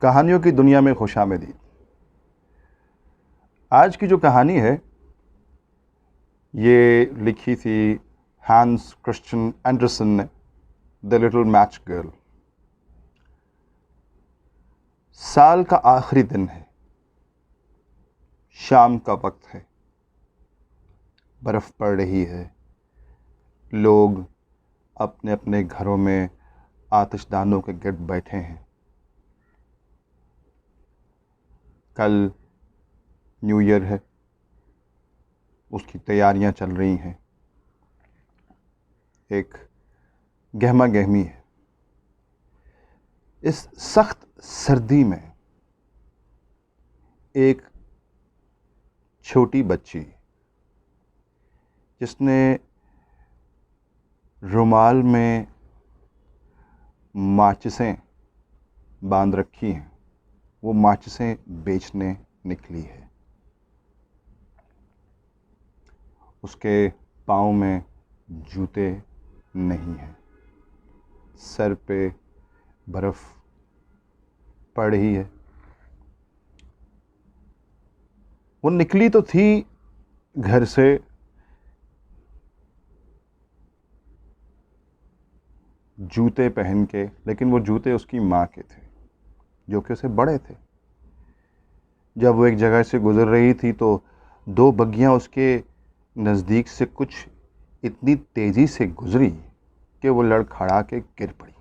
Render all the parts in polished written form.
कहानियों की दुनिया में खुशामदीद। आज की जो कहानी है ये लिखी थी हैंस क्रिश्चियन एंडरसन ने, द लिटिल मैच गर्ल। साल का आखिरी दिन है, शाम का वक्त है, बर्फ पड़ रही है। लोग अपने अपने घरों में आतिशदानों के गिर्द बैठे हैं। कल न्यू ईयर है, उसकी तैयारियां चल रही हैं। एक गहमा गहमी है। इस सख्त सर्दी में एक छोटी बच्ची जिसने रुमाल में माचिसें बांध रखी हैं, वो माचिसें बेचने निकली है। उसके पाँव में जूते नहीं हैं, सर पे बर्फ पड़ रही है। वो निकली तो थी घर से, जूते पहन के, लेकिन वो जूते उसकी माँ के थे जो कि उसे बड़े थे। जब वो एक जगह से गुजर रही थी तो दो बग्गियां उसके नज़दीक से कुछ इतनी तेज़ी से गुजरी कि वो लड़खड़ा के गिर पड़ी।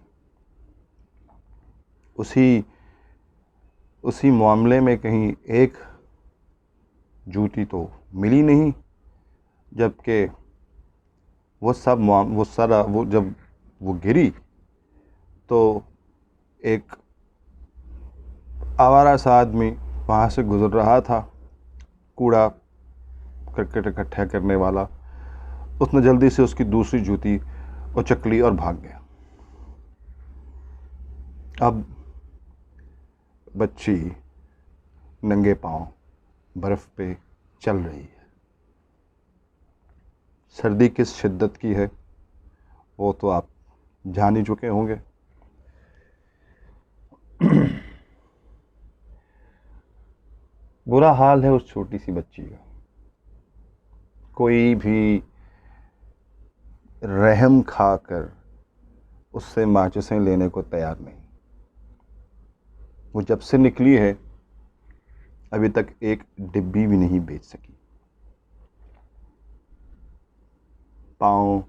उसी मामले में कहीं एक जूती तो मिली नहीं, जबकि जब वो गिरी तो एक आवारा सा आदमी वहाँ से गुजर रहा था, कूड़ा करकट इकट्ठा करने वाला। उसने जल्दी से उसकी दूसरी जूती उचक ली और भाग गया। अब बच्ची नंगे पांव बर्फ पे चल रही है। सर्दी किस शिद्दत की है वो तो आप जान ही चुके होंगे। बुरा हाल है उस छोटी सी बच्ची का। कोई भी रहम खाकर उससे माचिसें लेने को तैयार नहीं। वो जब से निकली है अभी तक एक डिब्बी भी नहीं बेच सकी। पाँव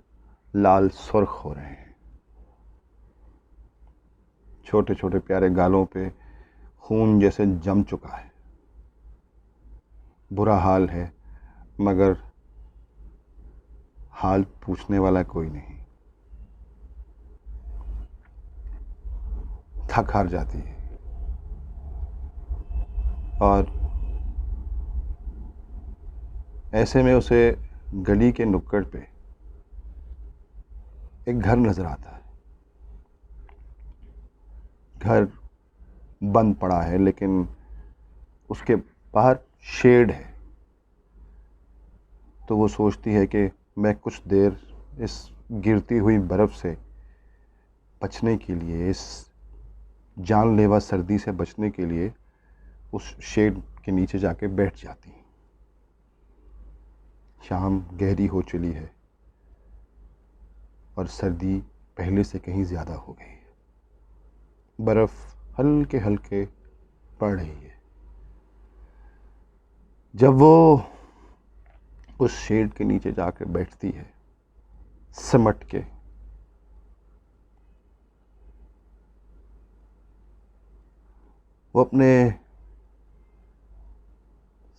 लाल सुर्ख हो रहे हैं, छोटे छोटे प्यारे गालों पे खून जैसे जम चुका है। बुरा हाल है, मगर हाल पूछने वाला कोई नहीं। थक हार जाती है और ऐसे में उसे गली के नुक्कड़ पे एक घर नजर आता है। घर बंद पड़ा है, लेकिन उसके बाहर शेड है। तो वो सोचती है कि मैं कुछ देर इस गिरती हुई बर्फ़ से बचने के लिए, इस जानलेवा सर्दी से बचने के लिए उस शेड के नीचे जाके बैठ जाती है। शाम गहरी हो चली है और सर्दी पहले से कहीं ज़्यादा हो गई है। बर्फ़ हल्के हल्के पड़ रही है। जब वो उस शेड के नीचे जाकर बैठती है सिमट के, वो अपने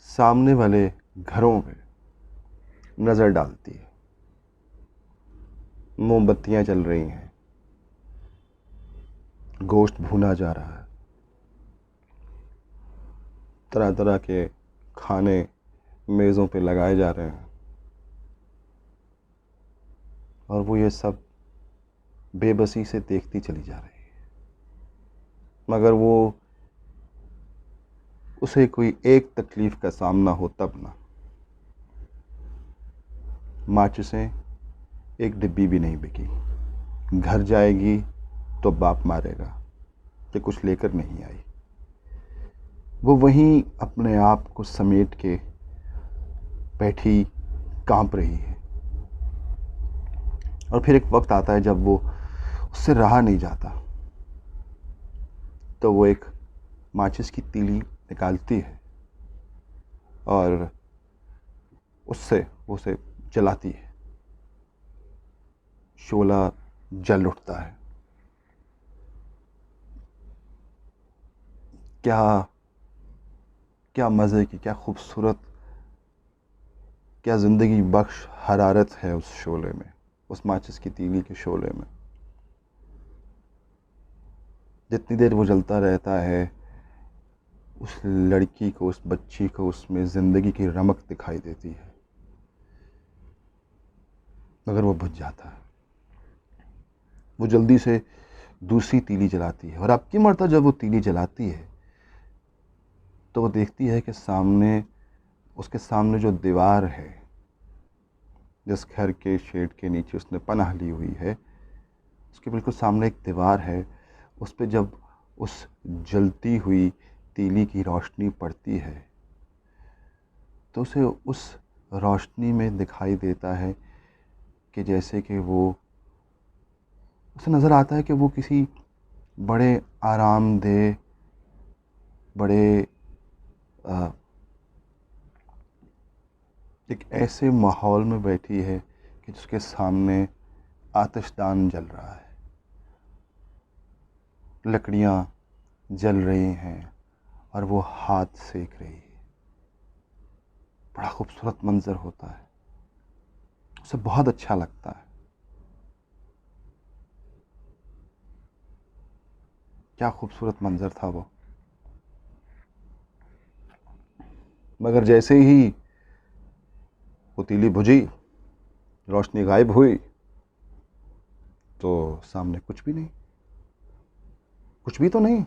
सामने वाले घरों में नज़र डालती है। मोमबत्तियां जल रही हैं, गोश्त भुना जा रहा है, तरह तरह के खाने मेज़ों पे लगाए जा रहे हैं, और वो ये सब बेबसी से देखती चली जा रही है। मगर उसे कोई एक तकलीफ़ का सामना हो तब ना। माचिसें एक डिब्बी भी नहीं बिकी। घर जाएगी तो बाप मारेगा कि कुछ लेकर नहीं आई। वो वहीं अपने आप को समेट के बैठी कांप रही है। और फिर एक वक्त आता है जब वो उससे रहा नहीं जाता, तो वो एक माचिस की तीली निकालती है और उससे वो उसे जलाती है। शोला जल उठता है। क्या क्या मज़े की, क्या खूबसूरत, क्या ज़िंदगी बख्श हरारत है उस शोले में, उस माचिस की तीली के शोले में। जितनी देर वो जलता रहता है, उस लड़की को, उस बच्ची को उसमें ज़िंदगी की रमक दिखाई देती है, मगर वो बुझ जाता है। वो जल्दी से दूसरी तीली जलाती है और अब की मर्तबा जब वो तीली जलाती है तो वो देखती है कि उसके सामने जो दीवार है, जिस घर के शेड के नीचे उसने पनाह ली हुई है, उसके बिल्कुल सामने एक दीवार है। उस पर जब उस जलती हुई तीली की रोशनी पड़ती है तो उसे उस रोशनी में दिखाई देता है कि जैसे कि उसे नज़र आता है कि वो किसी बड़े आरामदेह, बड़े एक ऐसे माहौल में बैठी है कि जिसके सामने आतिशदान जल रहा है, लकड़ियाँ जल रही हैं और वो हाथ सेक रही है। बड़ा खूबसूरत मंज़र होता है, उसे बहुत अच्छा लगता है। क्या खूबसूरत मंज़र था वो। मगर जैसे ही वो तीली बुझी, रोशनी गायब हुई, तो सामने कुछ भी नहीं, कुछ भी तो नहीं।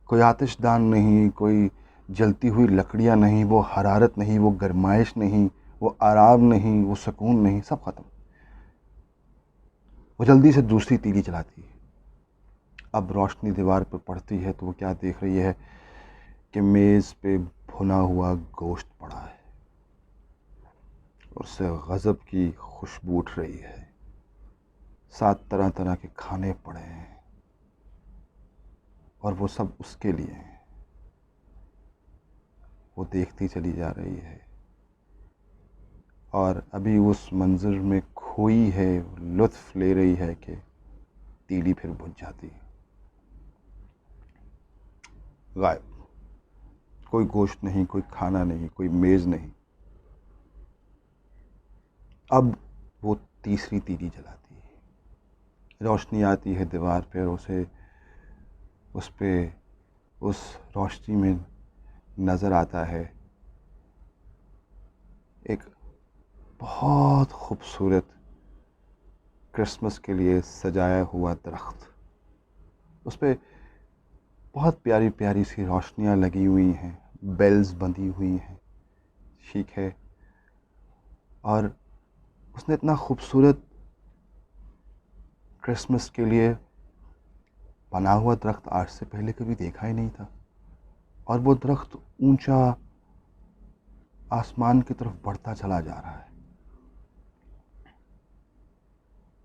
कोई आतिशदान नहीं, कोई जलती हुई लकड़ियाँ नहीं, वो हरारत नहीं, वो गर्माइश नहीं, वो आराम नहीं, वो सुकून नहीं, सब ख़त्म। वो जल्दी से दूसरी तीली जलाती है। अब रोशनी दीवार पर पड़ती है तो वो क्या देख रही है कि मेज़ पे भुना हुआ गोश्त पड़ा है और उससे गज़ब की खुशबू उठ रही है। 7 तरह तरह के खाने पड़े हैं और वो सब उसके लिए हैं। वो देखती चली जा रही है और अभी उस मंज़र में खोई है, लुत्फ़ ले रही है कि तीली फिर बुझ जाती है। गायब। कोई गोश्त नहीं, कोई खाना नहीं, कोई मेज़ नहीं। अब वो तीसरी तीली जलाती है। रोशनी आती है दीवार पर, उस रोशनी में नज़र आता है एक बहुत खूबसूरत क्रिसमस के लिए सजाया हुआ दरख्त। उस पे बहुत प्यारी प्यारी सी रोशनियाँ लगी हुई हैं, बेल्स बंधी हुई हैं, ठीक है। और उसने इतना खूबसूरत क्रिसमस के लिए बना हुआ दरख्त आज से पहले कभी देखा ही नहीं था। और वो दरख्त ऊंचा आसमान की तरफ बढ़ता चला जा रहा है।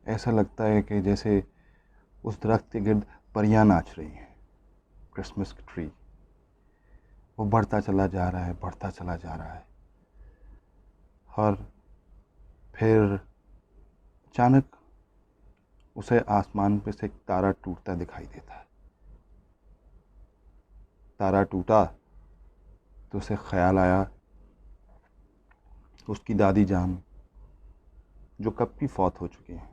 ऐसा लगता है कि जैसे उस दरख्त के गिर्द परियां नाच रही हैं। क्रिसमस ट्री वो बढ़ता चला जा रहा है, बढ़ता चला जा रहा है। और फिर अचानक उसे आसमान पे से एक तारा टूटता दिखाई देता है। तारा टूटा तो उसे ख्याल आया, उसकी दादी जान जो कब की फौत हो चुकी हैं,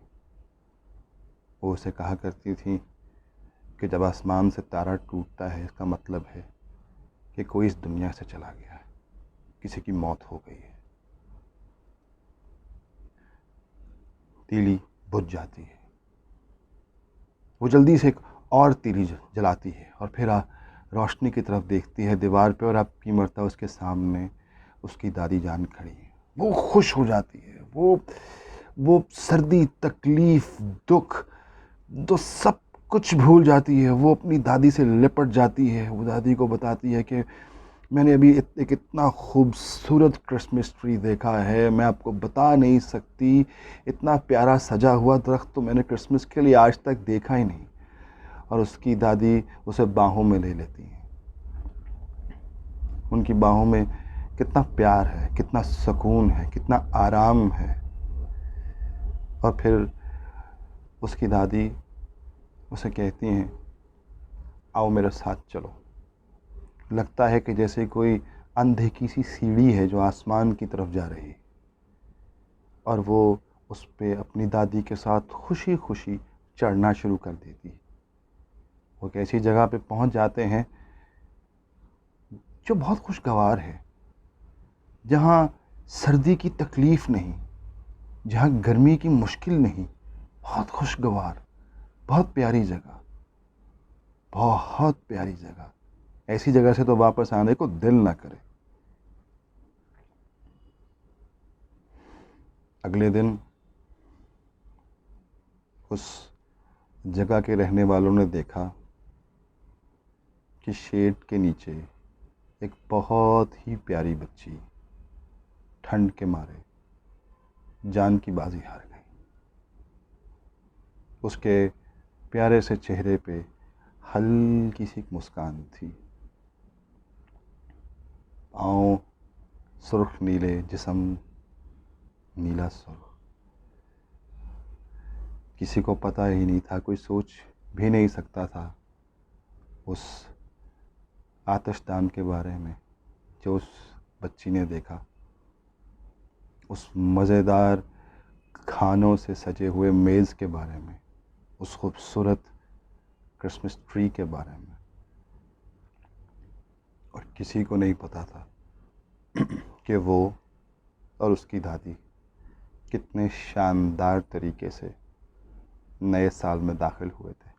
वो उसे कहा करती थी कि जब आसमान से तारा टूटता है इसका मतलब है कि कोई इस दुनिया से चला गया है, किसी की मौत हो गई है। तीली बुझ जाती है। वो जल्दी से एक और तीली जलाती है और फिर रोशनी की तरफ देखती है दीवार पे, और अब की मर्तबा उसके सामने उसकी दादी जान खड़ी है। वो खुश हो जाती है। वो सर्दी, तकलीफ़, दुख, तो सब कुछ भूल जाती है। वो अपनी दादी से लिपट जाती है। वो दादी को बताती है कि मैंने अभी एक इतना खूबसूरत क्रिसमस ट्री देखा है, मैं आपको बता नहीं सकती। इतना प्यारा सजा हुआ दरख्त तो मैंने क्रिसमस के लिए आज तक देखा ही नहीं। और उसकी दादी उसे बाहों में ले लेती है। उनकी बाहों में कितना प्यार है, कितना सुकून है, कितना आराम है। और फिर उसकी दादी उसे कहती हैं, आओ मेरे साथ चलो। लगता है कि जैसे कोई अनदेखी सी सीढ़ी है जो आसमान की तरफ जा रही है। और वो उस पे अपनी दादी के साथ खुशी खुशी चढ़ना शुरू कर देती है। वो एक ऐसी जगह पे पहुंच जाते हैं जो बहुत खुशगवार है, जहाँ सर्दी की तकलीफ़ नहीं, जहाँ गर्मी की मुश्किल नहीं। बहुत खुशगवार, बहुत प्यारी जगह, बहुत प्यारी जगह। ऐसी जगह से तो वापस आने को दिल ना करे। अगले दिन उस जगह के रहने वालों ने देखा कि शेड के नीचे एक बहुत ही प्यारी बच्ची ठंड के मारे जान की बाजी हार गई। उसके प्यारे से चेहरे पे हल्की सी मुस्कान थी। पाँव सुर्ख नीले, जिस्म नीला सुर्ख। किसी को पता ही नहीं था, कोई सोच भी नहीं सकता था उस आतिशदान के बारे में जो उस बच्ची ने देखा। उस मज़ेदार खानों से सजे हुए मेज़ के बारे में, उस खूबसूरत क्रिसमस ट्री के बारे में। और किसी को नहीं पता था कि वो और उसकी दादी कितने शानदार तरीके से नए साल में दाखिल हुए थे।